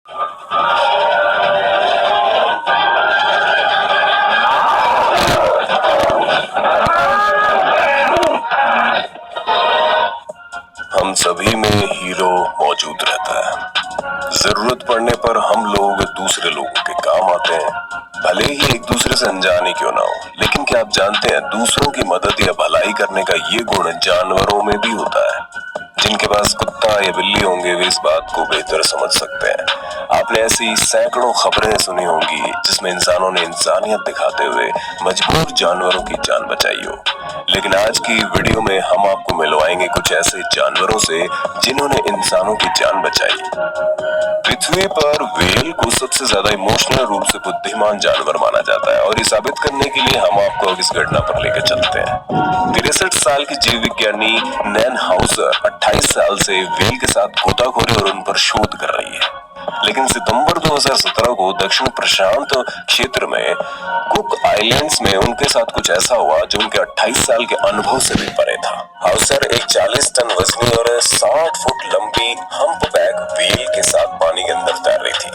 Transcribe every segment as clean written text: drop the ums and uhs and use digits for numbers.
हम सभी में हीरो मौजूद रहता है। जरूरत पड़ने पर हम लोग दूसरे लोगों के काम आते हैं, भले ही एक दूसरे से अनजान ही क्यों ना हो। लेकिन क्या आप जानते हैं, दूसरों की मदद या भलाई करने का ये गुण जानवरों में भी होता है। जिनके पास कुत्ता या बिल्ली होंगे वे इस बात को बेहतर समझ सकते हैं। आपने ऐसी सैकड़ों खबरें सुनी होंगी जिसमें इंसानों ने इंसानियत दिखाते हुए मजबूर जानवरों की जान बचाई हो। लेकिन आज की वीडियो में हम आपको मिलवाएंगे कुछ ऐसे जानवरों से जिन्होंने इंसानों की जान बचाई। पृथ्वी पर व्हेल को सबसे ज्यादा इमोशनल रूप से बुद्धिमान जानवर माना जाता है और ये साबित करने के लिए हम आपको अब इस घटना पर लेकर चलते हैं। 63 साल की जीव विज्ञानी नैन हाउसर 28 साल से व्हेल के साथ गोताखोरी और उन पर शोध कर रही है। लेकिन सितंबर 2017 को दक्षिण प्रशांत क्षेत्र में कुक आइलैंड्स में उनके साथ कुछ ऐसा हुआ जो उनके 28 साल के अनुभव से भी परे था। हाउसर एक 40 टन वजनी और 60 फुट लंबी हम्पबैक व्हेल के साथ पानी के अंदर तैर रही थी।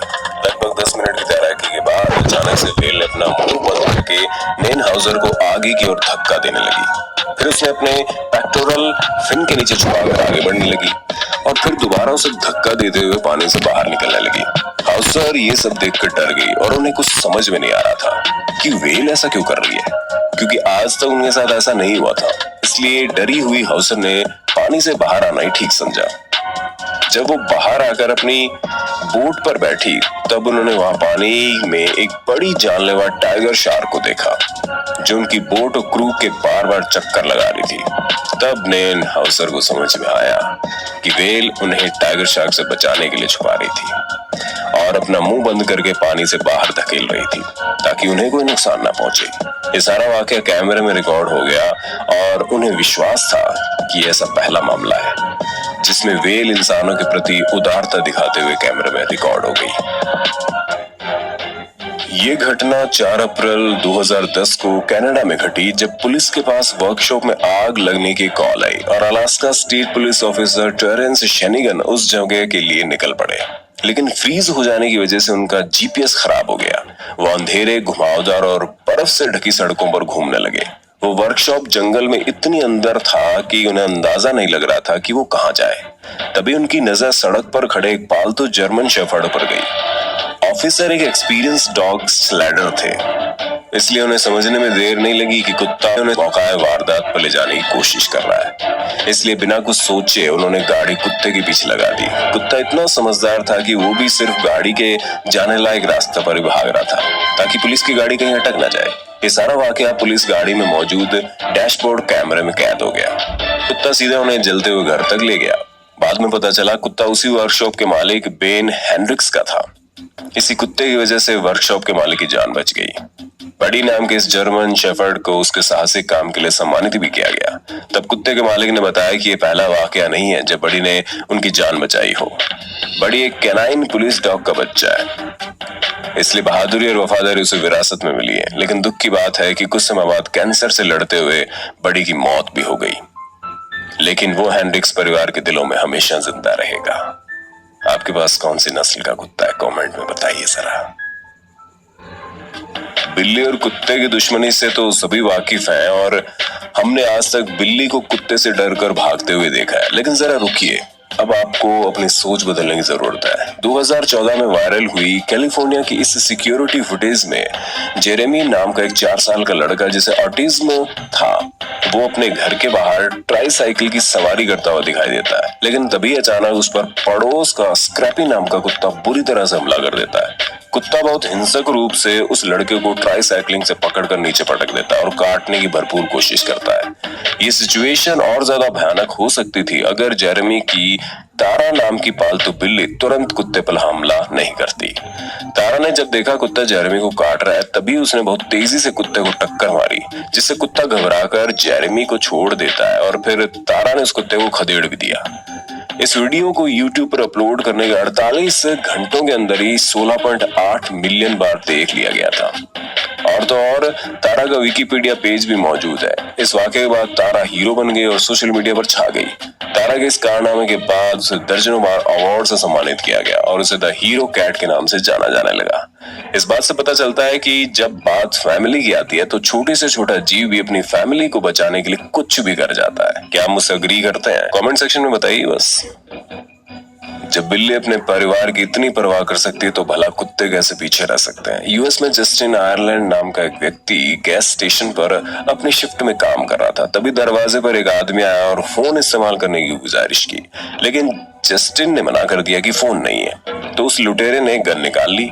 लगभग 10 मिनट की तैराकी के बाद अचानक से व्हेल ने अपना मुंह बंद करके नैन हाउसर को आगे की ओर धक्का देने लगी। फिर उसने अपने पेक्टोरल फिन के नीचे छुपाकर आगे बढ़ने लगी और फिर दोबारा उसे धक्का देते हुए पानी से बाहर निकलने लगी। हाउसर ये सब देखकर डर गई और उन्हें कुछ समझ में नहीं आ रहा था कि व्हेल ऐसा क्यों कर रही है, क्योंकि आज तक उनके साथ ऐसा नहीं हुआ था। इसलिए डरी हुई हाउसर ने पानी से बाहर आना ही ठीक समझा। जब वो बाहर आकर अपनी बोट पर बैठी तब उन्होंने वहां पानी में एक बड़ी जानलेवा टाइगर शार्क को देखा जो उनकी बोट और क्रू के बार बार चक्कर लगा रही थी। तब नैन हाउसर को समझ में आया कि व्हेल उन्हें टाइगर शार्क से बचाने के लिए छुपा रही थी और अपना मुंह बंद करके पानी से बाहर धकेल रही थी ताकि उन्हें कोई नुकसान ना पहुंचे। ये सारा वाकया कैमरे में रिकॉर्ड हो गया और उन्हें विश्वास था कि ऐसा पहला मामला है जिसमें व्हेल इंसानों के प्रति उदारता दिखाते हुए कैमरे में रिकॉर्ड हो गई। ये घटना 4 अप्रैल 2010 को कनाडा में घटी जब पुलिस के पास वर्कशॉप में आग लगने की कॉल आई और Alaska state police officer Terence Shanigan उस जगह के लिए निकल पड़े। लेकिन फ्रीज हो जाने की वजह से उनका जीपीएस खराब हो गया। वो अंधेरे, घुमावदार और बर्फ से ढकी सड़कों पर घूमने लगे। वो वर्कशॉप जंगल में इतनी अंदर था कि उन्हें अंदाजा नहीं लग रहा था कि वो कहाँ जाए। तभी उनकी नजर सड़क पर खड़े एक पालतू जर्मन शेफर्ड पर गई। ऑफिसर एक एक्सपीरियंस डॉग स्लैडर थे, इसलिए उन्हें समझने में देर नहीं लगी कि कुत्ता उन्हें मौका वारदात पर ले जाने की कोशिश कर रहा है। इसलिए बिना कुछ सोचे उन्होंने गाड़ी कुत्ते के पीछे लगा दी। कुत्ता इतना समझदार था कि वो भी सिर्फ गाड़ी के जाने लायक रास्ते पर ही भाग रहा था ताकि पुलिस की गाड़ी कहीं अटक ना जाए। ये सारा वाकया पुलिस गाड़ी में मौजूद डैशबोर्ड कैमरे में कैद हो गया। कुत्ता सीधा उन्हें जलते हुए घर तक ले गया। बाद में पता चला कुत्ता उसी वर्कशॉप के मालिक बेन हेनरिक्स का था। इसी कुत्ते की वजह से वर्कशॉप के मालिक की जान बच गई। बडी नाम के इस जर्मन शेफर्ड को उसके साहसिक काम के लिए सम्मानित भी किया गया। तब कुत्ते के मालिक ने बताया कि ये पहला वाकया नहीं है जब बडी ने उनकी जान बचाई हो। बडी एक कैनाइन पुलिस डॉग का बच्चा है, इसलिए बहादुरी और वफादारी उसे विरासत में मिली है। लेकिन दुख की बात है कि कुछ समय बाद कैंसर से लड़ते हुए बडी की मौत भी हो गई। लेकिन वो हेनरिक्स परिवार के दिलों में हमेशा जिंदा रहेगा। आपके पास कौन सी नस्ल का कुत्ता है, कमेंट में बताइए जरा। बिल्ली और कुत्ते की दुश्मनी से तो सभी वाकिफ हैं और हमने आज तक बिल्ली को कुत्ते से डरकर भागते हुए देखा है। लेकिन जरा रुकिए, अब आपको अपनी सोच बदलने की जरूरत है। 2014 में वायरल हुई कैलिफोर्निया की इस सिक्योरिटी फुटेज में जेरेमी नाम का एक 4 साल का लड़का जिसे ऑटिज्म था, वो अपने घर के बाहर ट्राईसाइकिल की सवारी करता हुआ दिखाई देता है। लेकिन तभी अचानक उस पर पड़ोस का स्क्रैपी नाम का कुत्ता बुरी तरह से हमला कर देता है। कुत्ता बहुत हिंसक रूप से उस लड़के को ट्राईसाइक्लिंग से पकड़कर नीचे पटक देता है और काटने की भरपूर कोशिश करता है। ये सिचुएशन और ज्यादा भयानक हो सकती थी अगर जेरेमी की तारा नाम की पालतू बिल्ली तुरंत कुत्ते पर हमला नहीं करती। तारा ने जब देखा कुत्ता जेरेमी को काट रहा है तभी उसने बहुत तेजी से कुत्ते को टक्कर मारी, जिससे कुत्ता घबराकर जेरेमी को छोड़ देता है और फिर तारा ने उस कुत्ते को खदेड़ भी दिया। इस वीडियो को YouTube पर अपलोड करने के 48 घंटों के अंदर ही 16.8 मिलियन बार देख लिया गया था और तो और तारा का विकिपीडिया पेज भी मौजूद है। इस वाकये के बाद तारा हीरो बन गई और सोशल मीडिया पर छा गई। तारा के इस कारनामे के बाद उसे दर्जनों बार अवार्ड से सम्मानित किया गया और उसे द हीरो कैट के नाम से जाना जाने लगा। इस बात से पता चलता है कि जब बात फैमिली की आती है तो छोटे से छोटा जीव भी अपनी फैमिली को बचाने के लिए कुछ भी कर जाता है। क्या आप मुझसे अग्री करते हैं? कमेंट सेक्शन में बताइए बस। जब बिल्ली अपने परिवार की इतनी परवाह कर सकती है तो भला कुत्ते कैसे पीछे रह सकते हैं। यूएस में जस्टिन आयरलैंड नाम का एक व्यक्ति गैस स्टेशन पर अपनी शिफ्ट में काम कर रहा था। तभी दरवाजे पर एक आदमी आया और फोन इस्तेमाल करने की गुजारिश की, लेकिन जस्टिन ने मना कर दिया कि फोन नहीं है। तो उस लुटेरे ने गन निकाल ली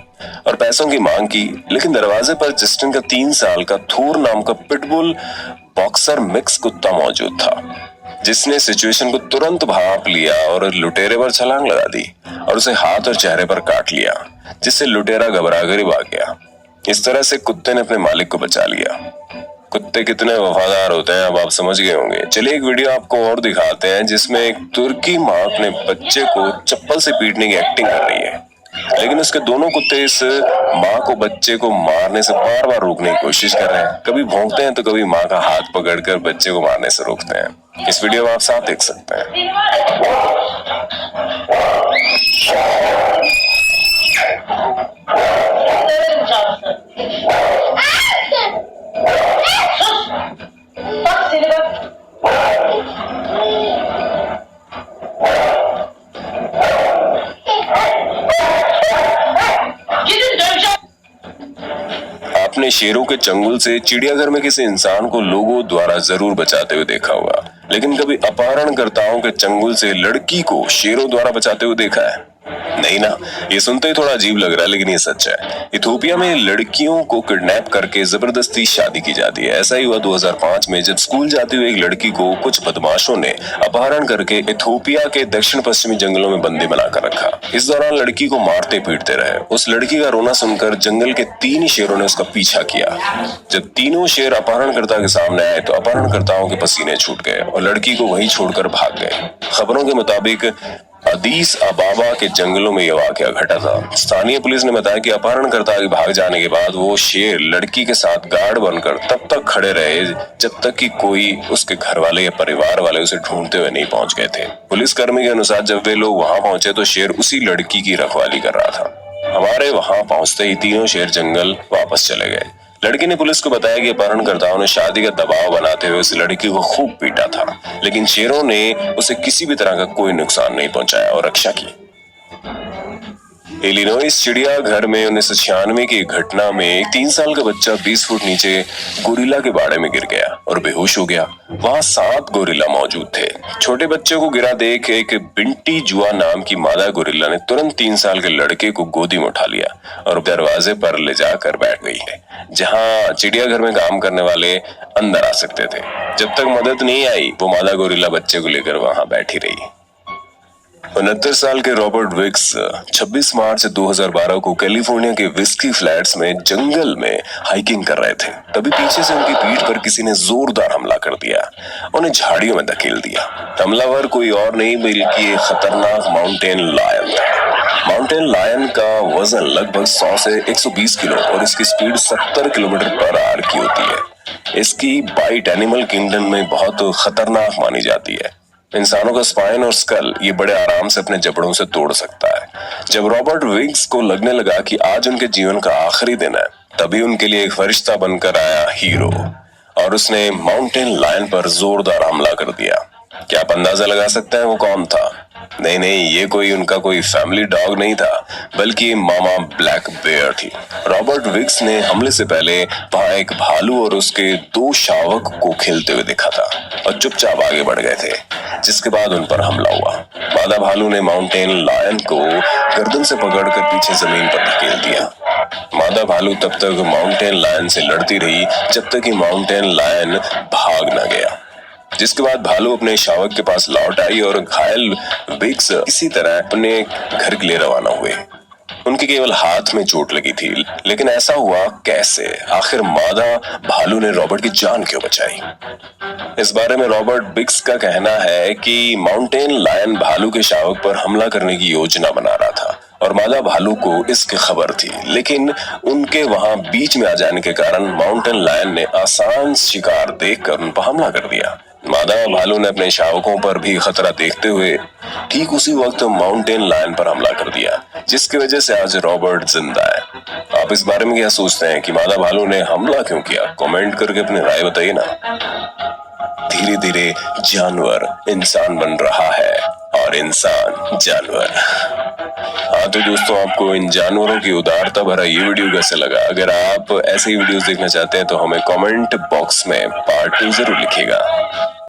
और पैसों की मांग की, लेकिन दरवाजे पर जस्टिन का 3 साल का थोर नाम का पिटबुल बॉक्सर मिक्स कुत्ता मौजूद था, जिसने सिचुएशन को तुरंत भांप लिया और लुटेरे पर छलांग लगा दी और उसे हाथ और चेहरे पर काट लिया, जिससे लुटेरा घबरा कर ही भाग गया। इस तरह से कुत्ते ने अपने मालिक को बचा लिया। कुत्ते कितने वफादार होते हैं अब आप समझ गए होंगे। चलिए एक वीडियो आपको और दिखाते हैं जिसमें एक तुर्की माँ अपने बच्चे को चप्पल से पीटने की एक्टिंग कर रही है, लेकिन उसके दोनों कुत्ते इस माँ को बच्चे को मारने से बार बार रोकने की कोशिश कर रहे हैं। कभी भौंकते हैं तो कभी माँ का हाथ पकड़कर बच्चे को मारने से रोकते हैं। इस वीडियो में आप साफ देख सकते हैं। आपने शेरों के चंगुल से चिड़ियाघर में किसी इंसान को लोगों द्वारा जरूर बचाते हुए देखा होगा, लेकिन कभी अपहरणकर्ताओं के चंगुल से लड़की को शेरों द्वारा बचाते हुए देखा है? नहीं ना। ये सुनते ही थोड़ा अजीब लग रहा है, लेकिन ये सच है। इथोपिया में लड़कियों को किडनैप करके जबरदस्ती शादी की जाती है। ऐसा ही हुआ 2005 में, जब स्कूल जाती हुई एक लड़की को कुछ बदमाशों ने अपहरण करके इथोपिया के दक्षिण पश्चिमी जंगलों में बंदी बनाकर रखा। इस दौरान लड़की को मारते पीटते रहे। उस लड़की का रोना सुनकर जंगल के 3 शेरों ने उसका पीछा किया। जब तीनों शेर अपहरणकर्ता के सामने आए तो अपहरणकर्ताओं के पसीने छूट गए और लड़की को वहीं छोड़कर भाग गए। खबरों के मुताबिक अदीस अबाबा के जंगलों में यह वाकया घटा था। स्थानीय पुलिस ने बताया कि अपहरणकर्ता के भाग जाने के बाद वो शेर लड़की के साथ गार्ड बनकर तब तक खड़े रहे जब तक कि कोई उसके घर वाले या परिवार वाले उसे ढूंढते हुए नहीं पहुंच गए थे। पुलिसकर्मी के अनुसार जब वे लोग वहां पहुंचे तो शेर उसी लड़की की रखवाली कर रहा था। हमारे वहां पहुंचते ही तीनों शेर जंगल वापस चले गए। लड़की ने पुलिस को बताया कि अपहरणकर्ताओं ने शादी का दबाव बनाते हुए उस लड़की को खूब पीटा था, लेकिन शेरों ने उसे किसी भी तरह का कोई नुकसान नहीं पहुंचाया और रक्षा की। इलिनॉइस चिड़ियाघर में 1996 की घटना में एक 3 साल का बच्चा 20 फुट नीचे गोरिल्ला के बाड़े में गिर गया और बेहोश हो गया। वहां 7 गोरिल्ला मौजूद थे। छोटे बच्चे को गिरा देख एक बिंटी जुआ नाम की मादा गोरिल्ला ने तुरंत 3 साल के लड़के को गोदी में उठा लिया और दरवाजे पर ले जाकर बैठ गई है, जहां चिड़ियाघर में काम करने वाले अंदर आ सकते थे। जब तक मदद नहीं आई वो मादा गोरिल्ला बच्चे को लेकर वहां बैठी रही। 69 साल के रॉबर्ट विक्स 26 मार्च 2012 को कैलिफोर्निया के विस्की फ्लैट्स में जंगल में हाइकिंग कर रहे थे। तभी पीछे से उनकी पीठ पर किसी ने जोरदार हमला कर दिया, उन्हें झाड़ियों में धकेल दिया। हमलावर कोई और नहीं बल्कि एक खतरनाक माउंटेन लायन था। माउंटेन लायन का वजन लगभग 100 से 120 किलो और इसकी स्पीड 70 किलोमीटर पर आवर की होती है। इसकी बाइट एनिमल किंगडम में बहुत खतरनाक मानी जाती है। इंसानों का स्पाइन और स्कल ये बड़े आराम से अपने जबड़ों से तोड़ सकता है। जब रॉबर्ट विक्स को लगने लगा कि आज उनके जीवन का आखिरी दिन है, तभी उनके लिए एक फरिश्ता बनकर आया हीरो और उसने माउंटेन लायन पर जोरदार हमला कर दिया। क्या आप अंदाजा लगा सकते हैं वो कौन था? नहीं, ये कोई फैमिली डॉग नहीं था, बल्कि मामा ब्लैक बेयर थी। रॉबर्ट विक्स ने हमले से पहले वहां एक भालू और उसके 2 शावक को खेलते हुए देखा था और चुपचाप आगे बढ़ गए थे, जिसके बाद उन पर हमला हुआ। मादा भालू ने माउंटेन लायन को गर्दन से पकड़कर पीछे जमीन पर धकेल दिया। मादा भालू तब तक माउंटेन लायन से लड़ती रही जब तक कि माउंटेन लायन भाग न गया, जिसके बाद भालू अपने शावक के पास लौट आई और घायल विक्स इसी तरह अपने घर के लिए रवाना हुए। उनके केवल हाथ में चोट लगी थी, लेकिन ऐसा हुआ कैसे? आखिर मादा भालू ने रॉबर्ट की जान क्यों बचाई? इस बारे में रॉबर्ट विक्स का कहना है कि माउंटेन लायन भालू के शावक पर हमला करने की योजना बना रहा था और मादा भालू को इसकी खबर थी, लेकिन उनके वहां बीच में आ जाने के कारण माउंटेन लायन ने आसान शिकार देखकर उन पर हमला कर दिया। मादा भालू ने अपने शावकों पर भी खतरा देखते हुए ठीक उसी वक्त माउंटेन लायन पर हमला कर दिया, जिसकी वजह से आज रॉबर्ट जिंदा है। आप इस बारे में क्या सोचते हैं कि मादा भालू ने हमला क्यों किया? कमेंट करके अपनी राय बताइए ना। धीरे धीरे जानवर इंसान बन रहा है और इंसान जानवर। हाँ तो दोस्तों, आपको इन जानवरों की उदारता भरा ये वीडियो कैसे लगा? अगर आप ऐसे ही वीडियोस देखना चाहते हैं तो हमें कमेंट बॉक्स में पार्ट 2 जरूर लिखिएगा।